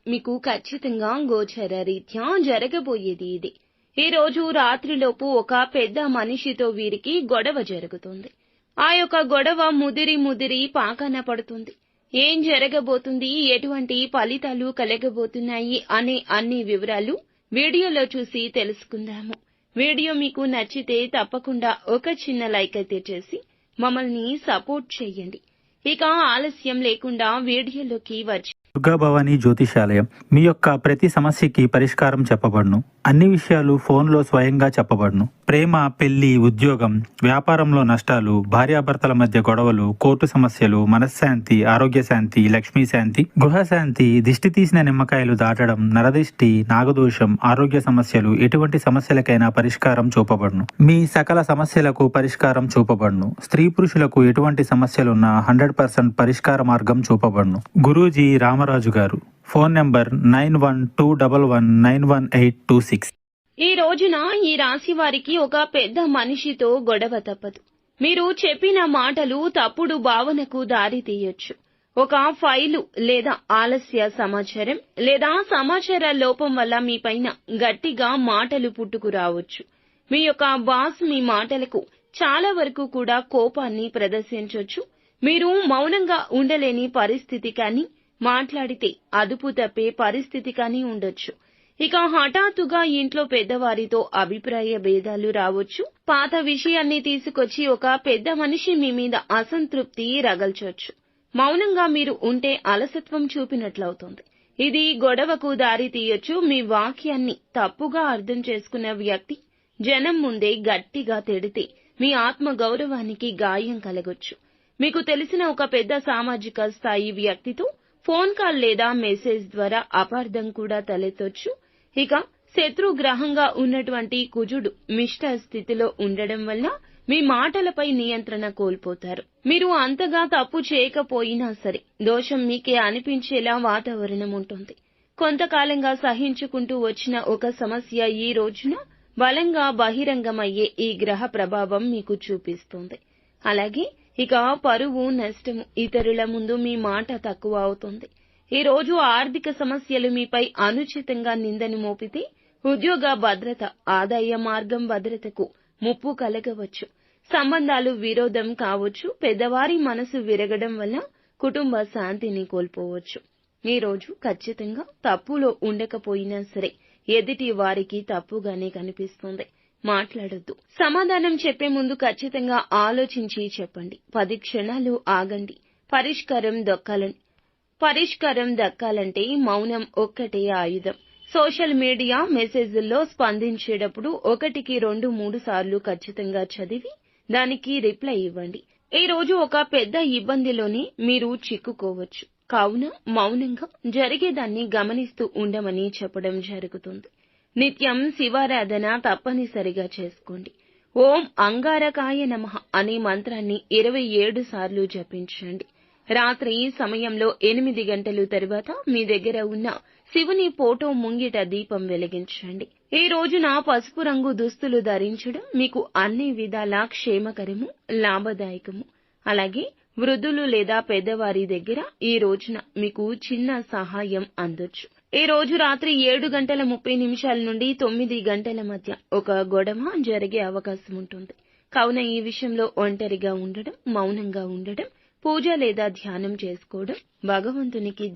మీకు ఖచ్చితంగా గోచర రీత్యా జరగబోయేది ఇది. ఈ రోజు రాత్రిలోపు ఒక పెద్ద మనిషితో వీరికి గొడవ జరుగుతుంది. ఆ యొక్క గొడవ ముదిరి పాకాన పడుతుంది. ఏం జరగబోతుంది, ఎటువంటి ఫలితాలు కలగబోతున్నాయి అనే అన్ని వివరాలు వీడియోలో చూసి తెలుసుకుందాము. వీడియో మీకు నచ్చితే తప్పకుండా ఒక చిన్న లైక్ అయితే చేసి మమ్మల్ని సపోర్ట్ చేయండి. ఇక ఆలస్యం లేకుండా వీడియోలోకి వచ్చి దుర్గా భవానీ జ్యోతిషాలయం మీ యొక్క ప్రతి సమస్యకి పరిష్కారం చెప్పబడును. అన్ని విషయాలు ఫోన్లో స్వయంగా చెప్పబడును. ప్రేమ, పెళ్లి, ఉద్యోగం, వ్యాపారంలో నష్టాలు, భార్యాభర్తల మధ్య గొడవలు, కోర్టు సమస్యలు, మనశ్శాంతి, ఆరోగ్య శాంతి, లక్ష్మీ శాంతి, గృహశాంతి, దిష్టి తీసిన నిమ్మకాయలు దాటడం, నరదిష్టి, నాగదోషం, ఆరోగ్య సమస్యలు, ఎటువంటి సమస్యలకైనా పరిష్కారం చూపబడును. మీ సకల సమస్యలకు పరిష్కారం చూపబడును. స్త్రీ పురుషులకు ఎటువంటి సమస్యలున్నా 100% పరిష్కార మార్గం చూపబడును. గురూజీ రామరాజు గారు. Phone number 9121191826. ఈ రోజున ఈ రాశి వారికి ఒక పెద్ద మనిషితో గొడవ తప్పదు. మీరు చెప్పిన మాటలు తప్పుడు భావనకు దారి తీయొచ్చు. ఒక ఫైలు లేదా ఆలస్య సమాచారం లేదా సమాచార లోపం వల్ల మీ పైన గట్టిగా మాటలు పుట్టుకురావచ్చు. మీ యొక్క బాస్ మీ మాటలకు చాలా వరకు కూడా కోపాన్ని ప్రదర్శించొచ్చు. మీరు మౌనంగా ఉండలేని పరిస్థితి కానీ, మాట్లాడితే అదుపు తప్పే పరిస్థితి కానీ ఉండొచ్చు. ఇక హఠాత్తుగా ఇంట్లో పెద్దవారితో అభిప్రాయ భేదాలు రావచ్చు. పాత విషయాన్ని తీసుకొచ్చి ఒక పెద్ద మనిషి మీ మీద అసంతృప్తి రగల్చొచ్చు. మౌనంగా మీరు ఉంటే అలసత్వం చూపినట్లవుతుంది. ఇది గొడవకు దారి తీయొచ్చు. మీ వాక్యాన్ని తప్పుగా అర్థం చేసుకున్న వ్యక్తి జనం ముందే గట్టిగా తిడితే మీ ఆత్మ గౌరవానికి గాయం కలగొచ్చు. మీకు తెలిసిన ఒక పెద్ద సామాజిక స్థాయి వ్యక్తితో ఫోన్ కాల్ లేదా మెసేజ్ ద్వారా అపార్థం కూడా తలెత్తొచ్చు. ఇక శత్రుగ్రహంగా ఉన్నటువంటి కుజుడు మిష్ట స్థితిలో ఉండడం వల్ల మీ మాటలపై నియంత్రణ కోల్పోతారు. మీరు అంతగా తప్పు చేయకపోయినా సరే దోషం మీకే అనిపించేలా వాతావరణం ఉంటుంది. కొంతకాలంగా సహించుకుంటూ వచ్చిన ఒక సమస్య ఈ రోజున బలంగా బహిరంగమయ్యే ఈ గ్రహ ప్రభావం మీకు చూపిస్తుంది. అలాగే ఇక పరువు నష్టము, ఇతరుల ముందు మీ మాట తక్కువ అవుతుంది. ఈ రోజు ఆర్థిక సమస్యలు మీపై అనుచితంగా నిందను మోపితే ఉద్యోగ భద్రత, ఆదాయ మార్గం భద్రతకు ముప్పు కలగవచ్చు. సంబంధాలు విరోధం కావచ్చు. పెద్దవారి మనసు విరగడం వల్ల కుటుంబ శాంతిని కోల్పోవచ్చు. ఈ రోజు ఖచ్చితంగా తప్పులో ఉండకపోయినా సరే ఎదుటి వారికి తప్పుగానే కనిపిస్తుంది. మాట్లాడొద్దు. సమాధానం చెప్పే ముందు ఖచ్చితంగా ఆలోచించి చెప్పండి. 10 క్షణాలు ఆగండి. పరిష్కారం దక్కాలంటే మౌనం ఒక్కటే ఆయుధం. సోషల్ మీడియా మెసేజ్ల్లో స్పందించేటప్పుడు 1కి 2-3 సార్లు ఖచ్చితంగా చదివి దానికి రిప్లై ఇవ్వండి. ఈ రోజు ఒక పెద్ద ఇబ్బందిలోనే మీరు చిక్కుకోవచ్చు. కావున మౌనంగా జరిగేదాన్ని గమనిస్తూ ఉండమని చెప్పడం జరుగుతుంది. నిత్యం శివారాధన తప్పనిసరిగా చేసుకోండి. ఓం అంగారకాయ నమః అనే మంత్రాన్ని 27 సార్లు జపించండి. రాత్రి సమయంలో 8 గంటల తరువాత మీ దగ్గర ఉన్న శివుని ఫోటో ముంగిట దీపం వెలిగించండి. ఈ రోజున పసుపు రంగు దుస్తులు ధరించడం మీకు అన్ని విధాలా క్షేమకరము, లాభదాయకము. అలాగే వృద్ధులు లేదా పెద్దవారి దగ్గర ఈ రోజున మీకు చిన్న సహాయం అందొచ్చు. ఈ రోజు రాత్రి 7:30 నుండి 9 గంటల మధ్య ఒక గొడవ జరిగే అవకాశం ఉంటుంది. కావున ఈ విషయంలో ఒంటరిగా ఉండడం, మౌనంగా ఉండడం, పూజ లేదా ధ్యానం చేసుకోవడం, భగవంతునికి